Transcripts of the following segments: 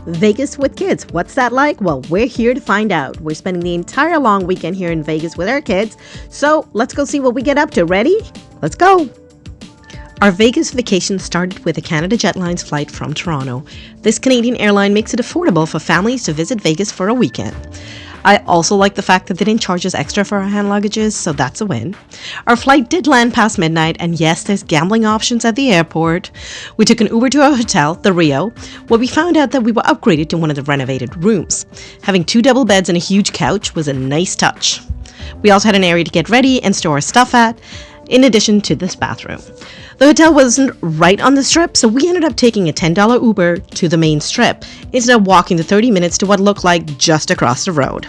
Vegas with kids. What's that like? Well, we're here to find out. We're spending the entire long weekend here in Vegas with our kids. So let's go see what we get up to. Ready? Let's go. Our Vegas vacation started with a Canada Jetlines flight from Toronto. This Canadian airline makes it affordable for families to visit Vegas for a weekend. I also like the fact that they didn't charge us extra for our hand luggages, so that's a win. Our flight did land past midnight, and yes, there's gambling options at the airport. We took an Uber to our hotel, the Rio, where we found out that we were upgraded to one of the renovated rooms. Having 2 double beds and a huge couch was a nice touch. We also had an area to get ready and store our stuff at, in addition to this bathroom. The hotel wasn't right on the strip, so we ended up taking a $10 Uber to the main strip, instead of walking the 30 minutes to what looked like just across the road.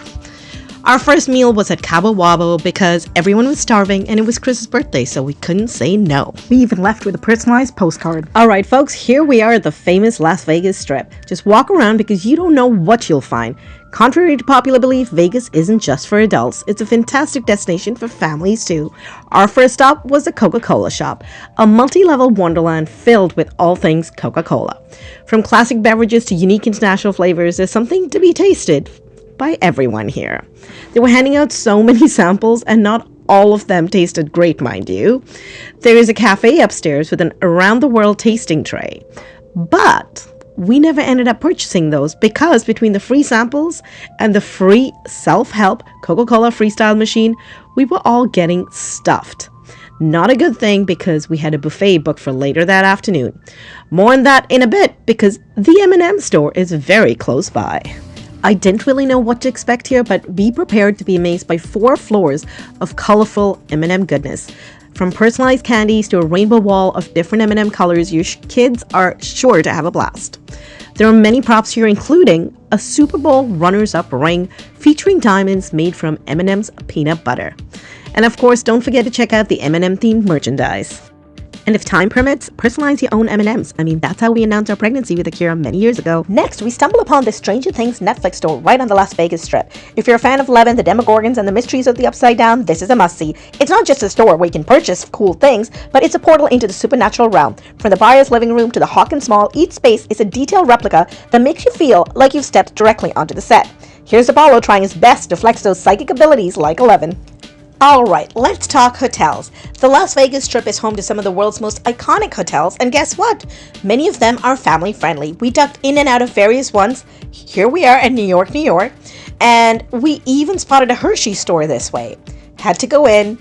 Our first meal was at Cabo Wabo because everyone was starving and it was Chris's birthday, so we couldn't say no. We even left with a personalized postcard. Alright folks, here we are at the famous Las Vegas Strip. Just walk around because you don't know what you'll find. Contrary to popular belief, Vegas isn't just for adults. It's a fantastic destination for families too. Our first stop was the Coca-Cola shop, a multi-level wonderland filled with all things Coca-Cola. From classic beverages to unique international flavors, there's something to be tasted by everyone here. They were handing out so many samples and not all of them tasted great, mind you. There is a cafe upstairs with an around-the-world tasting tray. But we never ended up purchasing those because between the free samples and the free self-help Coca-Cola freestyle machine, we were all getting stuffed. Not a good thing because we had a buffet booked for later that afternoon. More on that in a bit because the M&M store is very close by. I didn't really know what to expect here, but be prepared to be amazed by 4 floors of colorful M&M goodness. From personalized candies to a rainbow wall of different M&M colors, your kids are sure to have a blast. There are many props here, including a Super Bowl runners-up ring featuring diamonds made from M&M's peanut butter. And of course, don't forget to check out the M&M themed merchandise. And if time permits, personalize your own M&Ms. I mean, that's how we announced our pregnancy with Akira many years ago. Next, we stumble upon the Stranger Things Netflix store right on the Las Vegas Strip. If you're a fan of Eleven, the Demogorgons, and the mysteries of the Upside Down, this is a must-see. It's not just a store where you can purchase cool things, but it's a portal into the supernatural realm. From the buyer's living room to the Hawkins Mall, each space is a detailed replica that makes you feel like you've stepped directly onto the set. Here's Apollo trying his best to flex those psychic abilities like Eleven. Alright, let's talk hotels. The Las Vegas Strip is home to some of the world's most iconic hotels, and guess what? Many of them are family friendly. We ducked in and out of various ones. Here we are at New York, New York, and we even spotted a Hershey store this way. Had to go in,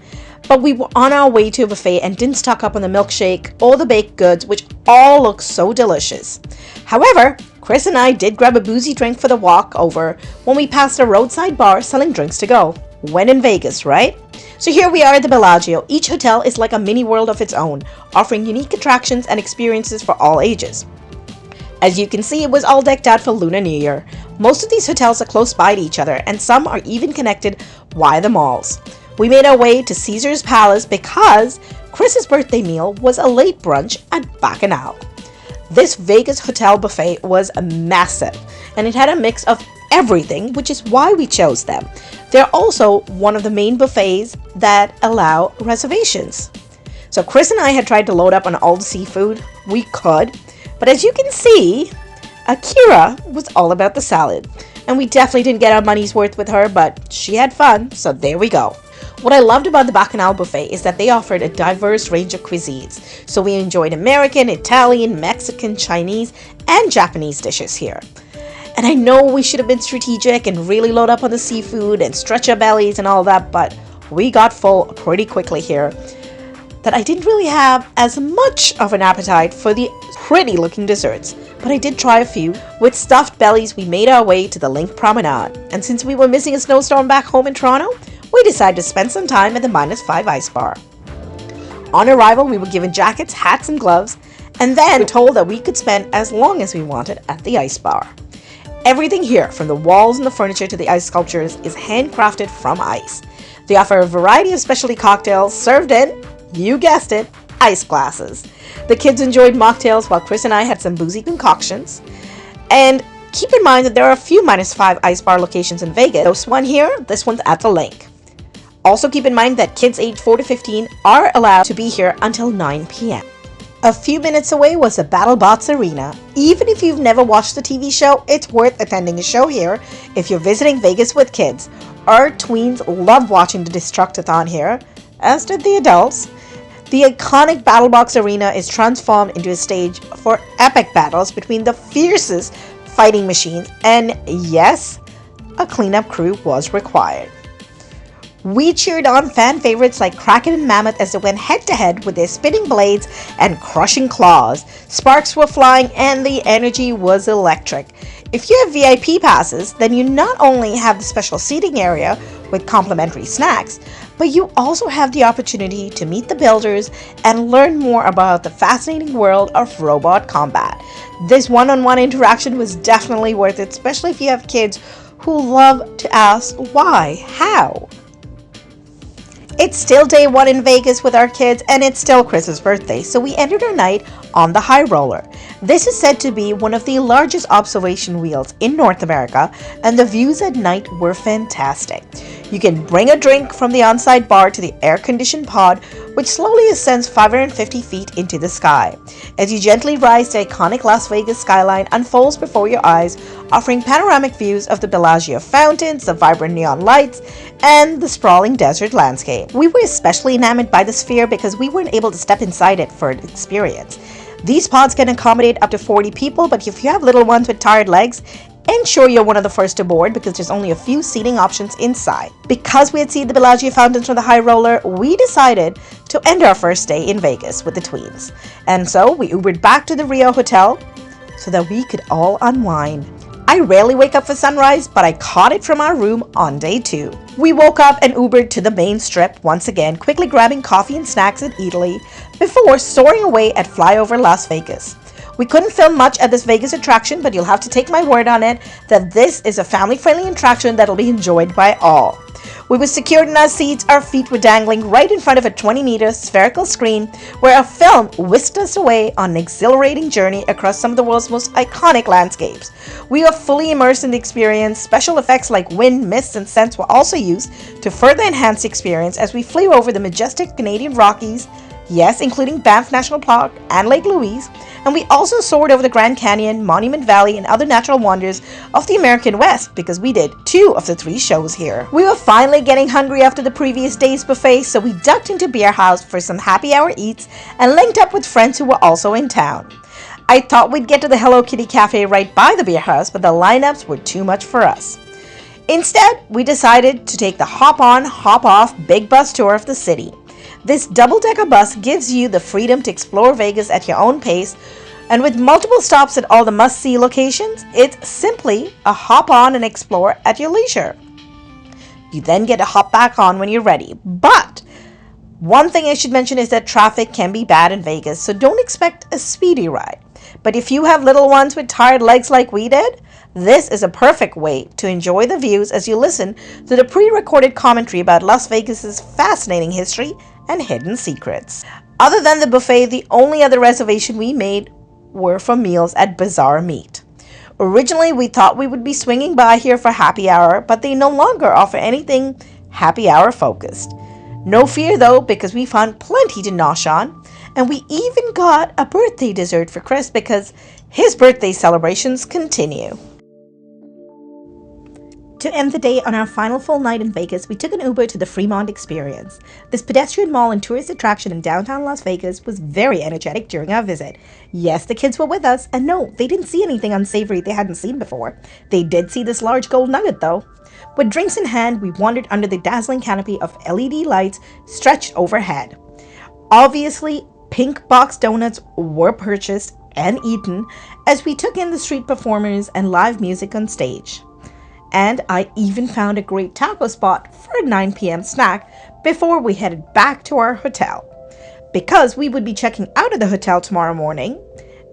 but we were on our way to a buffet and didn't stock up on the milkshake or the baked goods, which all look so delicious. However, Chris and I did grab a boozy drink for the walk over when we passed a roadside bar selling drinks to go. When in Vegas, right? So here we are at the Bellagio. Each hotel is like a mini world of its own, offering unique attractions and experiences for all ages. As you can see, it was all decked out for Lunar New Year. Most of these hotels are close by to each other, and some are even connected via the malls. We made our way to Caesar's Palace because Chris's birthday meal was a late brunch at Bacchanal. This Vegas hotel buffet was massive, and it had a mix of everything, which is why we chose them. They're also one of the main buffets that allow reservations. So Chris and I had tried to load up on all the seafood we could, but as you can see, Akira was all about the salad. And we definitely didn't get our money's worth with her, but she had fun, so there we go. What I loved about the Bacchanal buffet is that they offered a diverse range of cuisines. So we enjoyed American, Italian, Mexican, Chinese, and Japanese dishes here. And I know we should have been strategic and really load up on the seafood and stretch our bellies and all that, but we got full pretty quickly here. That I didn't really have as much of an appetite for the pretty looking desserts, but I did try a few. With stuffed bellies, we made our way to the Link Promenade. And since we were missing a snowstorm back home in Toronto, we decided to spend some time at the -5 ice bar. On arrival, we were given jackets, hats, and gloves, and then we were told that we could spend as long as we wanted at the ice bar. Everything here, from the walls and the furniture to the ice sculptures, is handcrafted from ice. They offer a variety of specialty cocktails served in, you guessed it, ice glasses. The kids enjoyed mocktails while Chris and I had some boozy concoctions. And keep in mind that there are a few -5 ice bar locations in Vegas. This one here, this one's at the Link. Also keep in mind that kids aged 4 to 15 are allowed to be here until 9 p.m. A few minutes away was the BattleBots Arena. Even if you've never watched the TV show, it's worth attending a show here if you're visiting Vegas with kids. Our tweens loved watching the Destructathon here, as did the adults. The iconic BattleBox Arena is transformed into a stage for epic battles between the fiercest fighting machines, and yes, a cleanup crew was required. We cheered on fan favorites like Kraken and Mammoth as they went head-to-head with their spinning blades and crushing claws. Sparks were flying and the energy was electric. If you have VIP passes, then you not only have the special seating area with complimentary snacks, but you also have the opportunity to meet the builders and learn more about the fascinating world of robot combat. This one-on-one interaction was definitely worth it, especially if you have kids who love to ask why, how. It's still day one in Vegas with our kids, and it's still Chris's birthday, so we ended our night on the High Roller. This is said to be one of the largest observation wheels in North America, and the views at night were fantastic. You can bring a drink from the on-site bar to the air-conditioned pod, which slowly ascends 550 feet into the sky. As you gently rise, the iconic Las Vegas skyline unfolds before your eyes, offering panoramic views of the Bellagio fountains, the vibrant neon lights, and the sprawling desert landscape. We were especially enamored by the Sphere because we weren't able to step inside it for an experience. These pods can accommodate up to 40 people, but if you have little ones with tired legs, ensure you're one of the first to board because there's only a few seating options inside. Because we had seen the Bellagio fountains from the High Roller, we decided to end our first day in Vegas with the tweens. And so we Ubered back to the Rio Hotel so that we could all unwind. I rarely wake up for sunrise, but I caught it from our room on day 2. We woke up and Ubered to the main strip once again, quickly grabbing coffee and snacks at Italy before soaring away at Flyover Las Vegas. We couldn't film much at this Vegas attraction, but you'll have to take my word on it that this is a family-friendly attraction that'll be enjoyed by all. We were secured in our seats, our feet were dangling right in front of a 20-meter spherical screen where a film whisked us away on an exhilarating journey across some of the world's most iconic landscapes. We were fully immersed in the experience. Special effects like wind, mist, and scents were also used to further enhance the experience as we flew over the majestic Canadian Rockies, yes, including Banff National Park and Lake Louise, and we also soared over the Grand Canyon, Monument Valley, and other natural wonders of the American West because we did 2 of the 3 shows here. We were finally getting hungry after the previous day's buffet, so we ducked into Beer House for some happy hour eats and linked up with friends who were also in town. I thought we'd get to the Hello Kitty Cafe right by the Beer House, but the lineups were too much for us. Instead, we decided to take the hop-on, hop-off big bus tour of the city. This double-decker bus gives you the freedom to explore Vegas at your own pace, and with multiple stops at all the must-see locations, it's simply a hop on and explore at your leisure. You then get to hop back on when you're ready. But one thing I should mention is that traffic can be bad in Vegas, so don't expect a speedy ride. But if you have little ones with tired legs like we did, this is a perfect way to enjoy the views as you listen to the pre-recorded commentary about Las Vegas's fascinating history and hidden secrets. Other than the buffet, the only other reservation we made were for meals at Bizarre Meat. Originally, we thought we would be swinging by here for happy hour, but they no longer offer anything happy hour focused. No fear though, because we found plenty to nosh on, and we even got a birthday dessert for Chris because his birthday celebrations continue. To end the day on our final full night in Vegas, we took an Uber to the Fremont Experience. This pedestrian mall and tourist attraction in downtown Las Vegas was very energetic during our visit. Yes, the kids were with us, and no, they didn't see anything unsavory they hadn't seen before. They did see this large gold nugget though. With drinks in hand, we wandered under the dazzling canopy of LED lights stretched overhead. Obviously, pink box donuts were purchased and eaten as we took in the street performers and live music on stage. And I even found a great taco spot for a 9 p.m. snack before we headed back to our hotel. Because we would be checking out of the hotel tomorrow morning,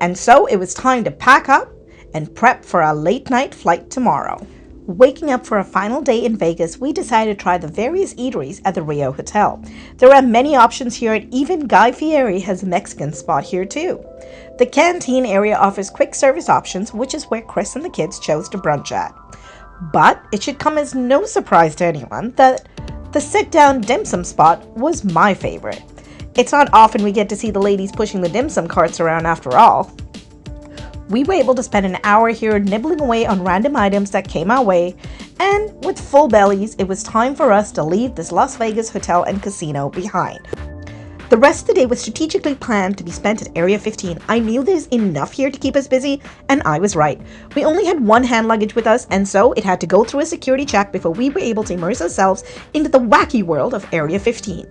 and so it was time to pack up and prep for our late night flight tomorrow. Waking up for a final day in Vegas, we decided to try the various eateries at the Rio Hotel. There are many options here, and even Guy Fieri has a Mexican spot here too. The canteen area offers quick service options, which is where Chris and the kids chose to brunch at. But it should come as no surprise to anyone that the sit-down dim sum spot was my favorite. It's not often we get to see the ladies pushing the dim sum carts around after all. We were able to spend an hour here nibbling away on random items that came our way, and with full bellies, it was time for us to leave this Las Vegas hotel and casino behind. The rest of the day was strategically planned to be spent at Area 15. I knew there's enough here to keep us busy, and I was right. We only had one hand luggage with us, and so it had to go through a security check before we were able to immerse ourselves into the wacky world of Area 15.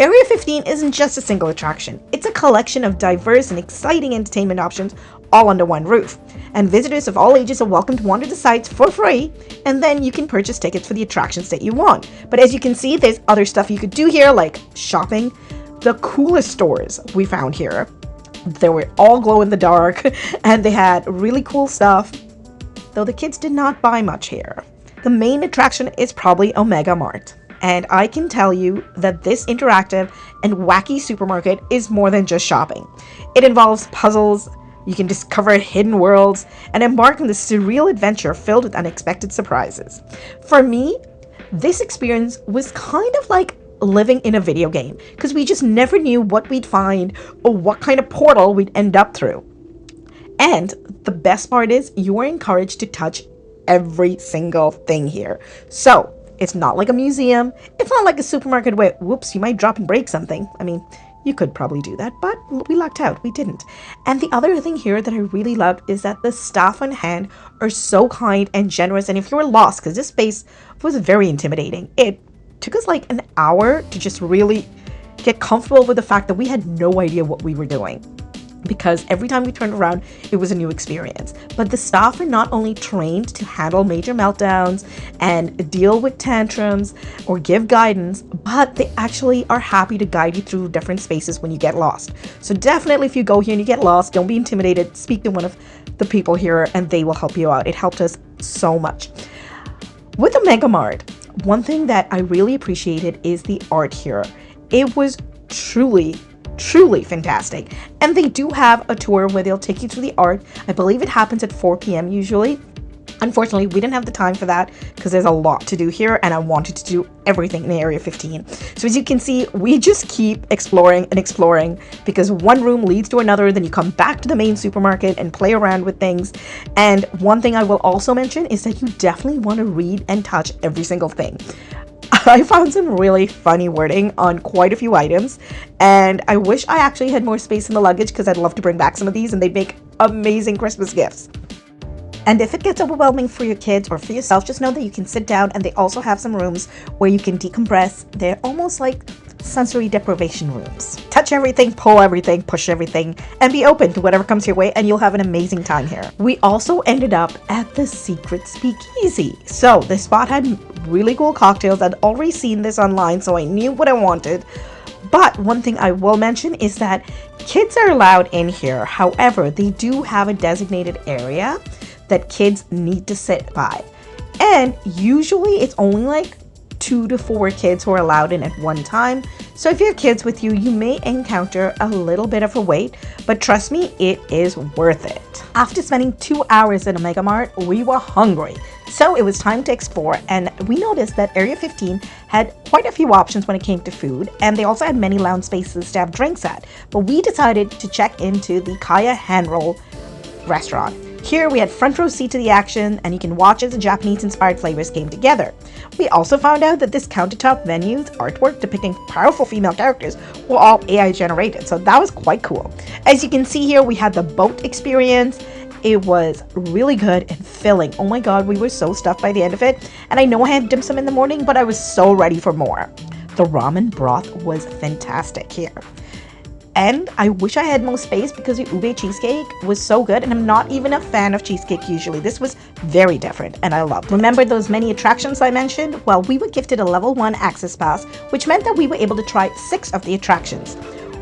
Area 15 isn't just a single attraction. It's a collection of diverse and exciting entertainment options all under one roof. And visitors of all ages are welcome to wander the sites for free, and then you can purchase tickets for the attractions that you want. But as you can see, there's other stuff you could do here, like shopping. The coolest stores we found here, they were all glow in the dark, and they had really cool stuff, though the kids did not buy much here. The main attraction is probably Omega Mart. And I can tell you that this interactive and wacky supermarket is more than just shopping. It involves puzzles, you can discover hidden worlds, and embark on this surreal adventure filled with unexpected surprises. For me, this experience was kind of like living in a video game, because we just never knew what we'd find or what kind of portal we'd end up through. And the best part is you are encouraged to touch every single thing here. So, it's not like a museum. It's not like a supermarket where, whoops, you might drop and break something. I mean, you could probably do that, but we lucked out. We didn't. And the other thing here that I really loved is that the staff on hand are so kind and generous. And if you were lost, because this space was very intimidating, it took us like an hour to just really get comfortable with the fact that we had no idea what we were doing. Because every time we turned around, it was a new experience. But the staff are not only trained to handle major meltdowns and deal with tantrums or give guidance, but they actually are happy to guide you through different spaces when you get lost. So definitely if you go here and you get lost, don't be intimidated. Speak to one of the people here and they will help you out. It helped us so much. With the Mega Mart, one thing that I really appreciated is the art here. It was truly fantastic. And they do have a tour where they'll take you through the art. I believe it happens at 4 p.m. usually. Unfortunately, we didn't have the time for that because there's a lot to do here and I wanted to do everything in Area 15. So as you can see, we just keep exploring and exploring because one room leads to another, then you come back to the main supermarket and play around with things. And one thing I will also mention is that you definitely want to read and touch every single thing. I found some really funny wording on quite a few items, and I wish I actually had more space in the luggage because I'd love to bring back some of these and they'd make amazing Christmas gifts. And if it gets overwhelming for your kids or for yourself, just know that you can sit down and they also have some rooms where you can decompress. They're almost like sensory deprivation rooms. Touch everything, pull everything, push everything, and be open to whatever comes your way and you'll have an amazing time here. We also ended up at the Secret Speakeasy. So this spot had really cool cocktails. I'd already seen this online, so I knew what I wanted. But one thing I will mention is that kids are allowed in here. However, they do have a designated area that kids need to sit by. And usually it's only like 2 to 4 kids who are allowed in at one time. So if you have kids with you, you may encounter a little bit of a wait, but trust me, it is worth it. After spending 2 hours at Omega Mart, we were hungry. So it was time to explore, and we noticed that Area 15 had quite a few options when it came to food, and they also had many lounge spaces to have drinks at. But we decided to check into the Kaya Hand Roll restaurant. Here we had front row seat to the action, and you can watch as the Japanese-inspired flavors came together. We also found out that this countertop venue's artwork depicting powerful female characters were all AI generated, so that was quite cool. As you can see here, we had the boat experience. It was really good and filling. Oh my god, we were so stuffed by the end of it. And I know I had dim sum in the morning, but I was so ready for more. The ramen broth was fantastic here. And I wish I had more space because the ube cheesecake was so good, and I'm not even a fan of cheesecake usually. This was very different and I loved it. Remember those many attractions I mentioned? Well, we were gifted a level 1 access pass, which meant that we were able to try 6 of the attractions.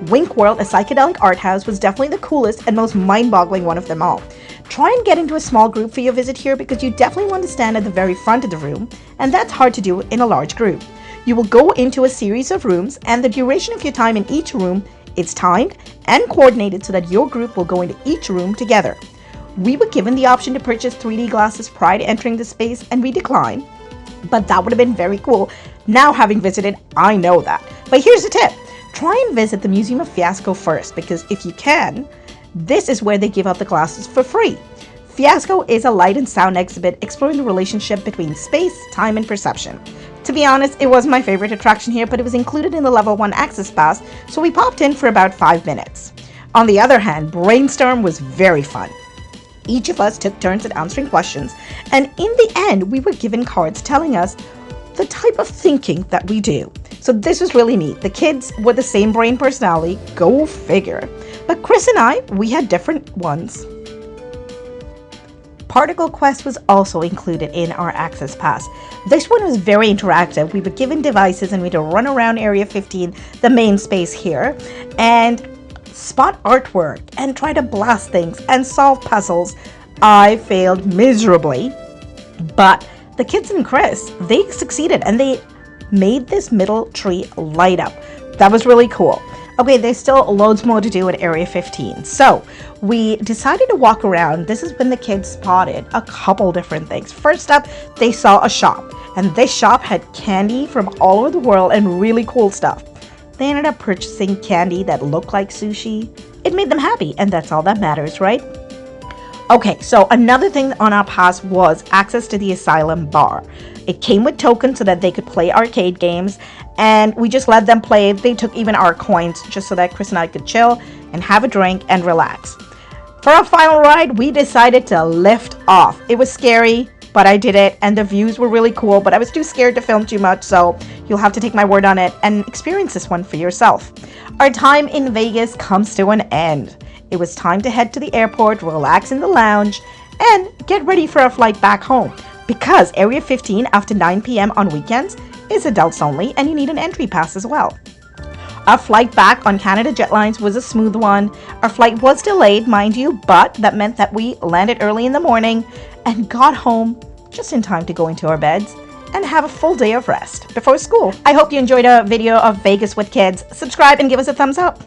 Wink World, a psychedelic art house, was definitely the coolest and most mind-boggling one of them all. Try and get into a small group for your visit here because you definitely want to stand at the very front of the room, and that's hard to do in a large group. You will go into a series of rooms, and the duration of your time in each room is timed and coordinated so that your group will go into each room together. We were given the option to purchase 3D glasses prior to entering the space, and we declined, but that would have been very cool. Now having visited, I know that. But here's the tip. Try and visit the Museum of Fiasco first, because if you can, this is where they give out the glasses for free. Fiasco is a light and sound exhibit exploring the relationship between space, time, and perception. To be honest, it was my favorite attraction here, but it was included in the level 1 access pass, so we popped in for about 5 minutes. On the other hand, Brainstorm was very fun. Each of us took turns at answering questions, and in the end, we were given cards telling us the type of thinking that we do. So this was really neat. The kids were the same brain personality, go figure. But Chris and I, we had different ones. Particle Quest was also included in our access pass. This one was very interactive. We were given devices and we had to run around Area 15, the main space here, and spot artwork and try to blast things and solve puzzles. I failed miserably, but the kids and Chris, they succeeded and they made this middle tree light up. That was really cool. Okay, there's still loads more to do at Area 15. So we decided to walk around. This is when the kids spotted a couple different things. First up, they saw a shop, and this shop had candy from all over the world and really cool stuff. They ended up purchasing candy that looked like sushi. It made them happy, and that's all that matters, right? Okay, so another thing on our pass was access to the Asylum bar. It came with tokens so that they could play arcade games, and we just let them play. They took even our coins just so that Chris and I could chill and have a drink and relax. For our final ride, we decided to lift off. It was scary, but I did it, and the views were really cool, but I was too scared to film too much, so you'll have to take my word on it and experience this one for yourself. Our time in Vegas comes to an end. It was time to head to the airport, relax in the lounge, and get ready for a flight back home. Because Area 15 after 9 p.m. on weekends is adults only, and you need an entry pass as well. Our flight back on Canada Jetlines was a smooth one. Our flight was delayed, mind you, but that meant that we landed early in the morning and got home just in time to go into our beds and have a full day of rest before school. I hope you enjoyed a video of Vegas with kids. Subscribe and give us a thumbs up.